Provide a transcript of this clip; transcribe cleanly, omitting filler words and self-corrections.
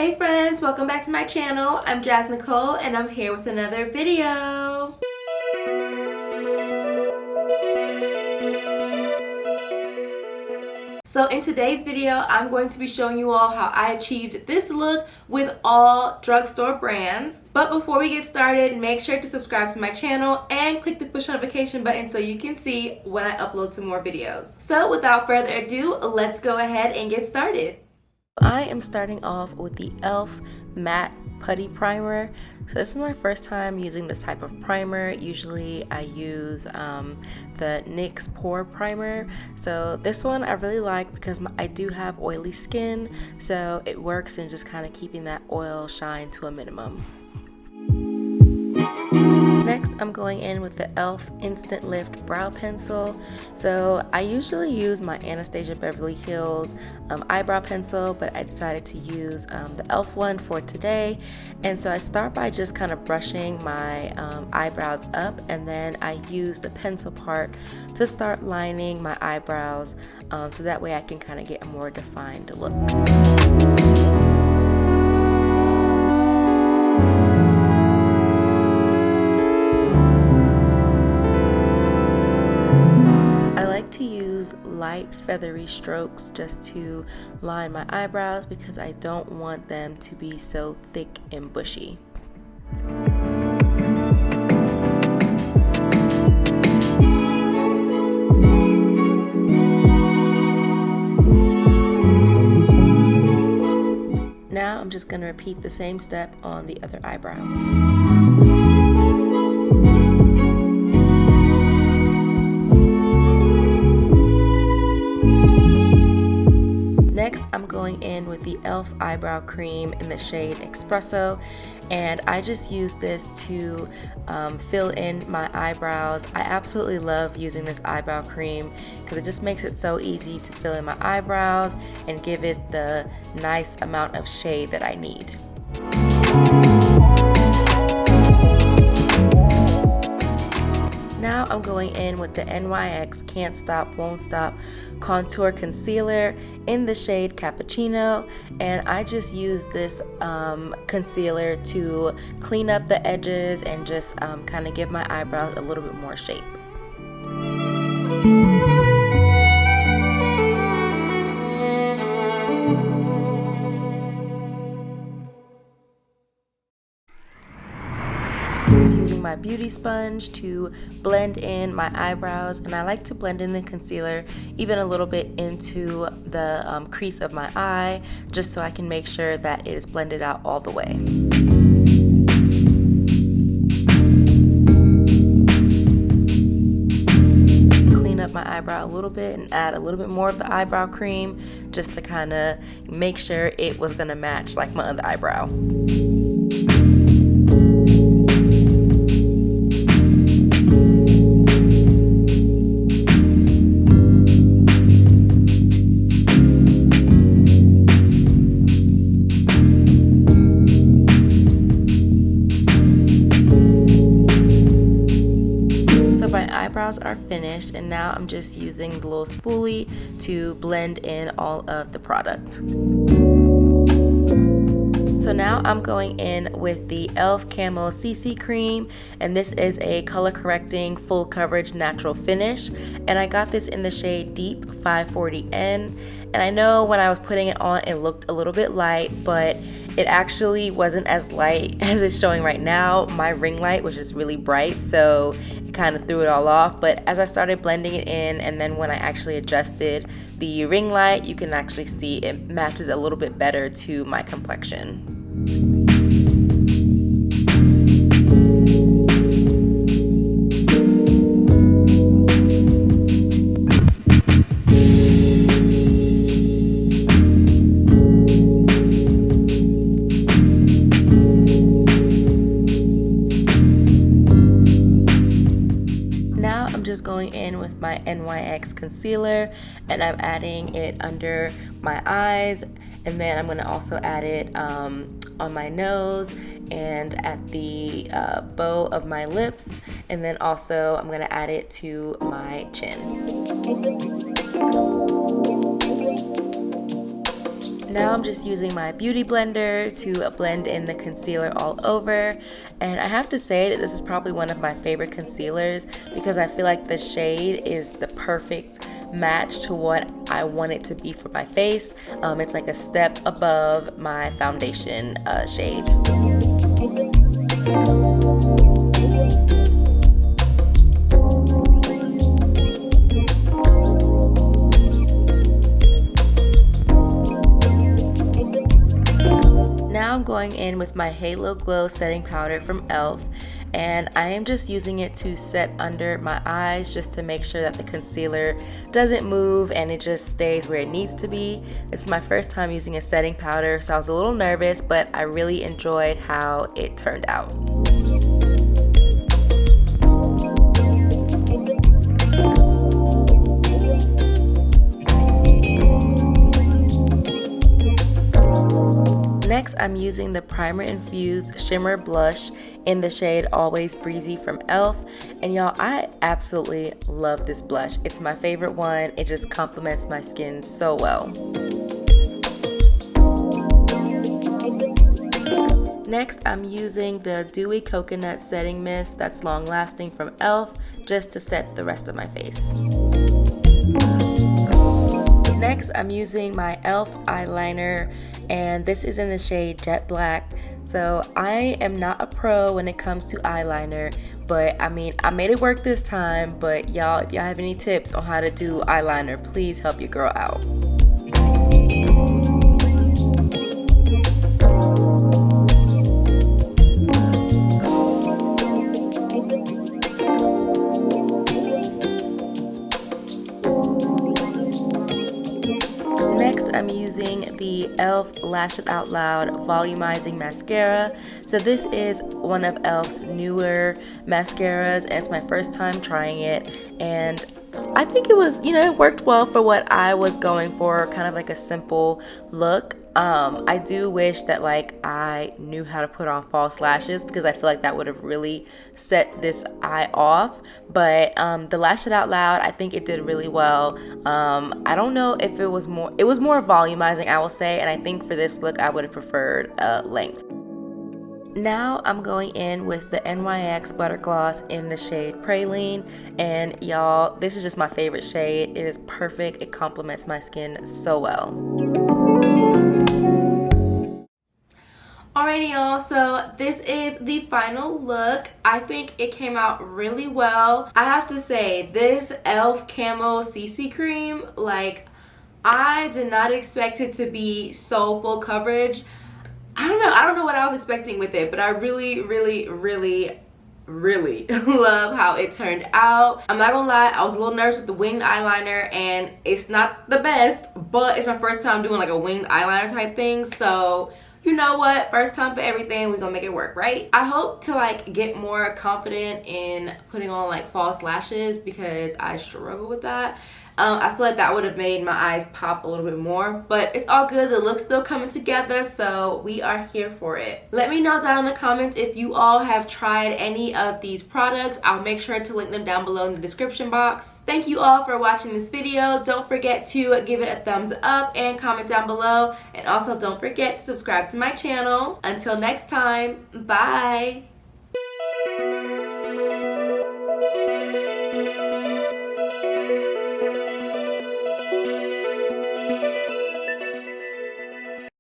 Hey friends, welcome back to my channel. I'm Jas Nicole and I'm here with another video. So in today's video, I'm going to be showing you all how I achieved this look with all drugstore brands. But before we get started, make sure to subscribe to my channel and click the push notification button so you can see when I upload some more videos. So without further ado, let's go ahead and get started. I am starting off with the e.l.f. Matte Putty Primer. So this is my first time using this type of primer. Usually I use the NYX Pore Primer. So this one I really like because I do have oily skin, so it works in just kind of keeping that oil shine to a minimum. Next, I'm going in with the e.l.f. Instant Lift Brow Pencil. So I usually use my Anastasia Beverly Hills eyebrow pencil, but I decided to use the e.l.f. one for today. And so I start by just kind of brushing my eyebrows up, and then I use the pencil part to start lining my eyebrows, so that way I can kind of get a more defined look. To use light feathery strokes just to line my eyebrows because I don't want them to be so thick and bushy. Now I'm just going to repeat the same step on the other eyebrow. Next, I'm going in with the e.l.f. eyebrow cream in the shade Espresso, and I just use this to fill in my eyebrows. I absolutely love using this eyebrow cream because it just makes it so easy to fill in my eyebrows and give it the nice amount of shade that I need. Now I'm going in with the NYX Can't Stop Won't Stop Contour Concealer in the shade Cappuccino, and I just use this concealer to clean up the edges and just kind of give my eyebrows a little bit more shape. Using my beauty sponge to blend in my eyebrows, and I like to blend in the concealer even a little bit into the crease of my eye, just so I can make sure that it is blended out all the way. Clean up my eyebrow a little bit and add a little bit more of the eyebrow cream just to kind of make sure it was going to match like my other eyebrow. Eyebrows are finished, and now I'm just using the little spoolie to blend in all of the product. So now I'm going in with the e.l.f. Camo CC Cream, and this is a color correcting full coverage natural finish, and I got this in the shade Deep 540N, and I know when I was putting it on it looked a little bit light, but it actually wasn't as light as it's showing right now. My ring light was just really bright, so it kind of threw it all off. But as I started blending it in, and then when I actually adjusted the ring light, you can actually see it matches a little bit better to my complexion. Going in with my NYX concealer, and I'm adding it under my eyes, and then I'm going to also add it on my nose and at the bow of my lips, and then also I'm going to add it to my chin. Now I'm just using my beauty blender to blend in the concealer all over, and I have to say that this is probably one of my favorite concealers because I feel like the shade is the perfect match to what I want it to be for my face. It's like a step above my foundation shade. Now I'm going in with my Halo Glow setting powder from e.l.f. and I am just using it to set under my eyes just to make sure that the concealer doesn't move and it just stays where it needs to be. It's my first time using a setting powder, so I was a little nervous, but I really enjoyed how it turned out. Next, I'm using the Primer Infused Shimmer Blush in the shade Always Breezy from e.l.f. And y'all, I absolutely love this blush. It's my favorite one. It just complements my skin so well. Next, I'm using the Dewy Coconut Setting Mist that's long lasting from e.l.f. just to set the rest of my face. Next, I'm using my e.l.f. eyeliner, and this is in the shade Jet Black. So I am not a pro when it comes to eyeliner, but I mean, I made it work this time. But y'all, if y'all have any tips on how to do eyeliner, please help your girl out. Next, I'm using the e.l.f. Lash It Out Loud Volumizing Mascara. So this is one of e.l.f.'s newer mascaras, and it's my first time trying it. And I think it was, it worked well for what I was going for, kind of like a simple look. I do wish that I knew how to put on false lashes because I feel like that would have really set this eye off. But the Lash It Out Loud, I think it did really well. I don't know if it was more volumizing, I will say, and I think for this look I would have preferred length. Now I'm going in with the NYX Butter Gloss in the shade Praline, and y'all, this is just my favorite shade. It is perfect. It complements my skin so well. Alrighty y'all, so this is the final look. I think it came out really well. I have to say, this e.l.f. Camo CC Cream, I did not expect it to be so full coverage. I don't know what I was expecting with it, but I really love how it turned out. I'm not gonna lie, I was a little nervous with the winged eyeliner, and it's not the best, but it's my first time doing a winged eyeliner type thing, so you know what, first time for everything, we're gonna make it work, right? I hope to get more confident in putting on false lashes because I struggle with that. I feel like that would have made my eyes pop a little bit more, but it's all good. The look's still coming together, so we are here for it. Let me know down in the comments if you all have tried any of these products. I'll make sure to link them down below in the description box. Thank you all for watching this video. Don't forget to give it a thumbs up and comment down below, and also don't forget to subscribe to my channel. Until next time, bye!